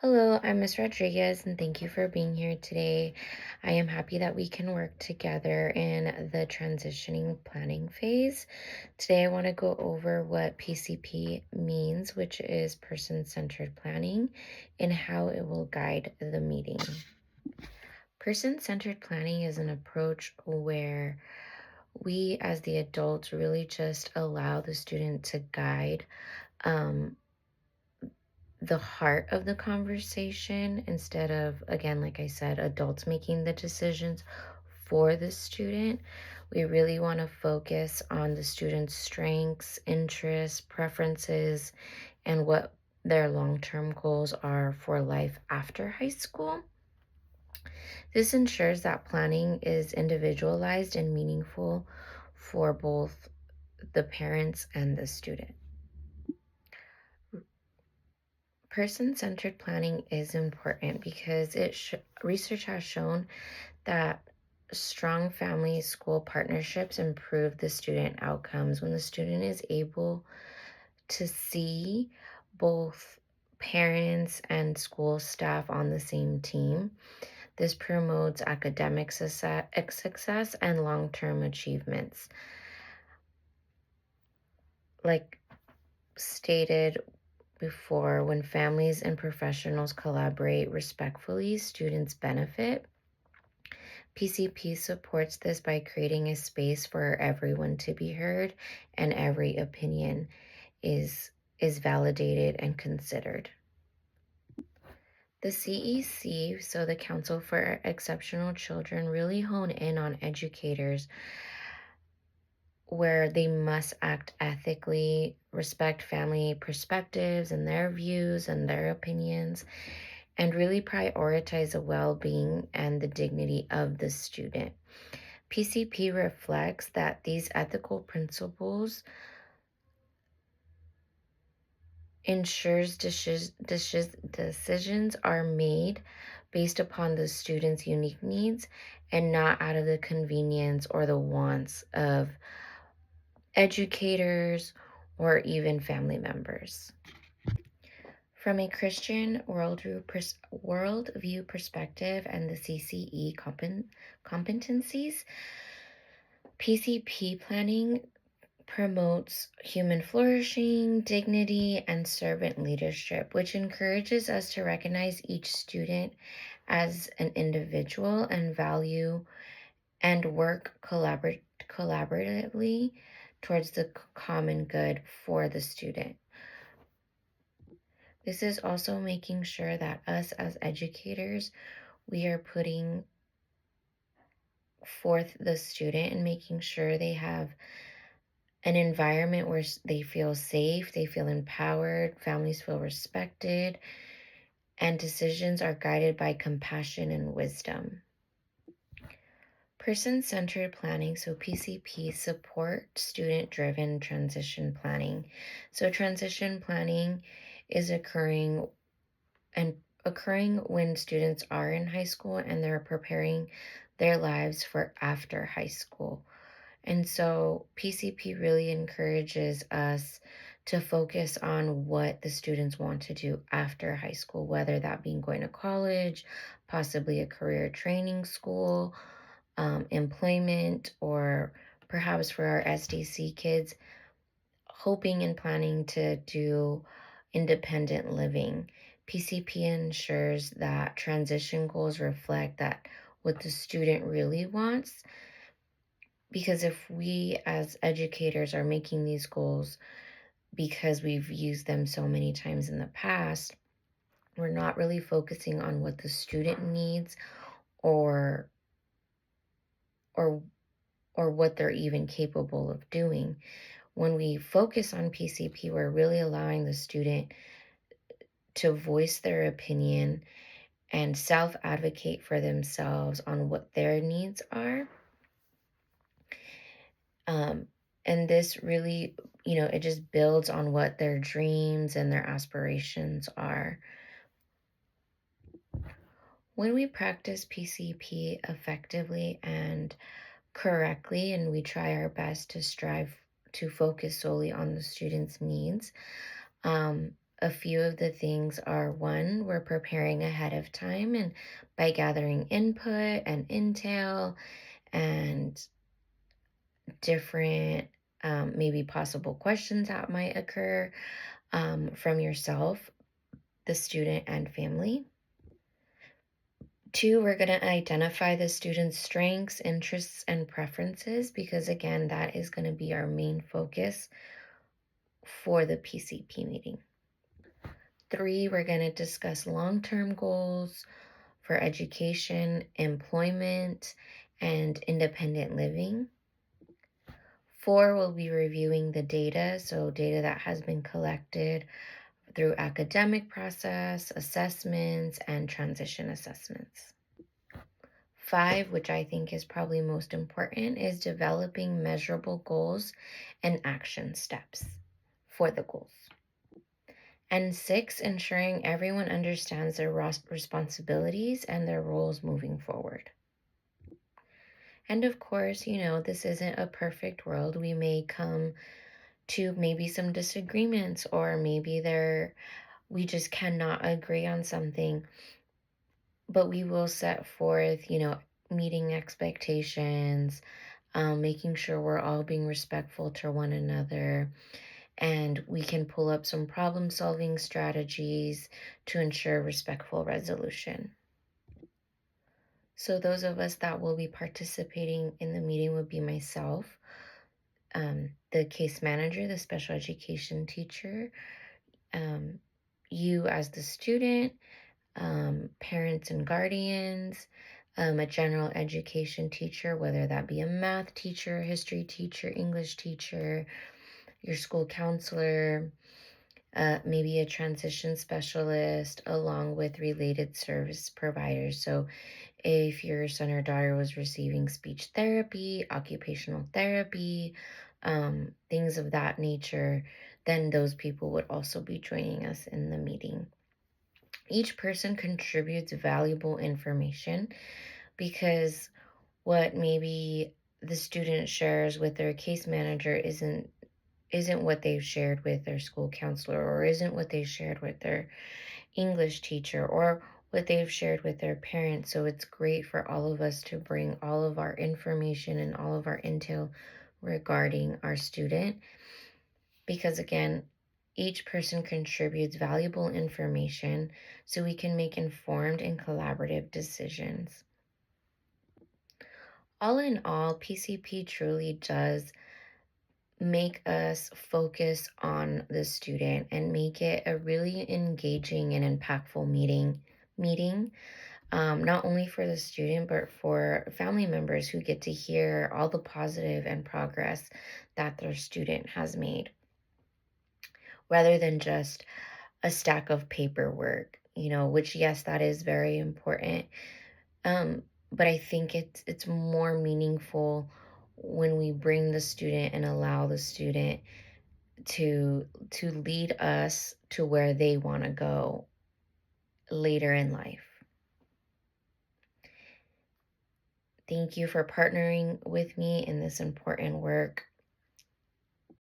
Hello, I'm Miss Rodriguez, and thank you for being here today. I am happy that we can work together in the transitioning planning phase. Today, I want to go over what PCP means, which is person centered planning, and how it will guide the meeting. Person centered planning is an approach where we, as the adults, really just allow the student to guide. Um, the heart of the conversation instead of, again, like I said, adults making the decisions for the student. We really want to focus on the student's strengths, interests, preferences, and what their long term goals are for life after high school. This ensures that planning is individualized and meaningful for both the parents and the student. Person-centered planning is important because research has shown that strong family school partnerships improve the student outcomes when the student is able to see both parents and school staff on the same team. This promotes academic success and long-term achievements. Like stated before, when families and professionals collaborate respectfully, students benefit. PCP supports this by creating a space for everyone to be heard and every opinion is validated and considered. The CEC, so the Council for Exceptional Children, really hone in on educators where they must act ethically, respect family perspectives and their views and their opinions, and really prioritize the well being and the dignity of the student. PCP reflects that these ethical principles ensures decisions are made based upon the student's unique needs and not out of the convenience or the wants of educators or even family members. From a Christian worldview perspective and the CCE competencies, PCP planning promotes human flourishing, dignity, and servant leadership, which encourages us to recognize each student as an individual and value and work collaboratively towards the common good for the student. This is also making sure that us as educators, we are putting forth the student and making sure they have an environment where they feel safe, they feel empowered, families feel respected, and decisions are guided by compassion and wisdom. Person-centered planning, so PCP, support student-driven transition planning. So transition planning is occurring when students are in high school and they're preparing their lives for after high school. And so PCP really encourages us to focus on what the students want to do after high school, whether that being going to college, possibly a career training school, employment, or perhaps for our SDC kids, hoping and planning to do independent living. PCP ensures that transition goals reflect that what the student really wants, because if we as educators are making these goals because we've used them so many times in the past, we're not really focusing on what the student needs or or or what they're even capable of doing. When we focus on PCP, we're really allowing the student to voice their opinion and self-advocate for themselves on what their needs are. Um, and this really, it just builds on what their dreams and their aspirations are. When we practice PCP effectively and correctly, and we try our best to strive to focus solely on the student's needs, a few of the things are: one, we're preparing ahead of time and by gathering input and intel and different maybe possible questions that might occur from yourself, the student, and family. Two, we're going to identify the student's strengths, interests, and preferences because, again, that is going to be our main focus for the PCP meeting. Three, we're going to discuss long term goals for education, employment, and independent living. Four, we'll be reviewing the data, so data that has been collected through academic process, assessments, and transition assessments. Five, which I think is probably most important, is developing measurable goals and action steps for the goals. And six, ensuring everyone understands their responsibilities and their roles moving forward. And of course, this isn't a perfect world. We may come to maybe some disagreements, or maybe we just cannot agree on something, but we will set forth, meeting expectations, making sure we're all being respectful to one another, and we can pull up some problem solving strategies to ensure respectful resolution. So, those of us that will be participating in the meeting would be myself, the case manager, the special education teacher, um, you as the student, parents and guardians, a general education teacher, whether that be a math teacher, history teacher, English teacher, your school counselor, maybe a transition specialist, along with related service providers. So, if your son or daughter was receiving speech therapy, occupational therapy, things of that nature, then those people would also be joining us in the meeting. Each person contributes valuable information because what maybe the student shares with their case manager isn't what they've shared with their school counselor, or isn't what they shared with their English teacher, or what they've shared with their parents. So it's great for all of us to bring all of our information and all of our intel regarding our student because, again, each person contributes valuable information so we can make informed and collaborative decisions. All in all, PCP truly does make us focus on the student and make it a really engaging and impactful meeting, not only for the student but for family members who get to hear all the positive and progress that their student has made, rather than just a stack of paperwork, which, yes, that is very important. But I think it's more meaningful when we bring the student and allow the student to lead us to where they want to go later in life. Thank you for partnering with me in this important work.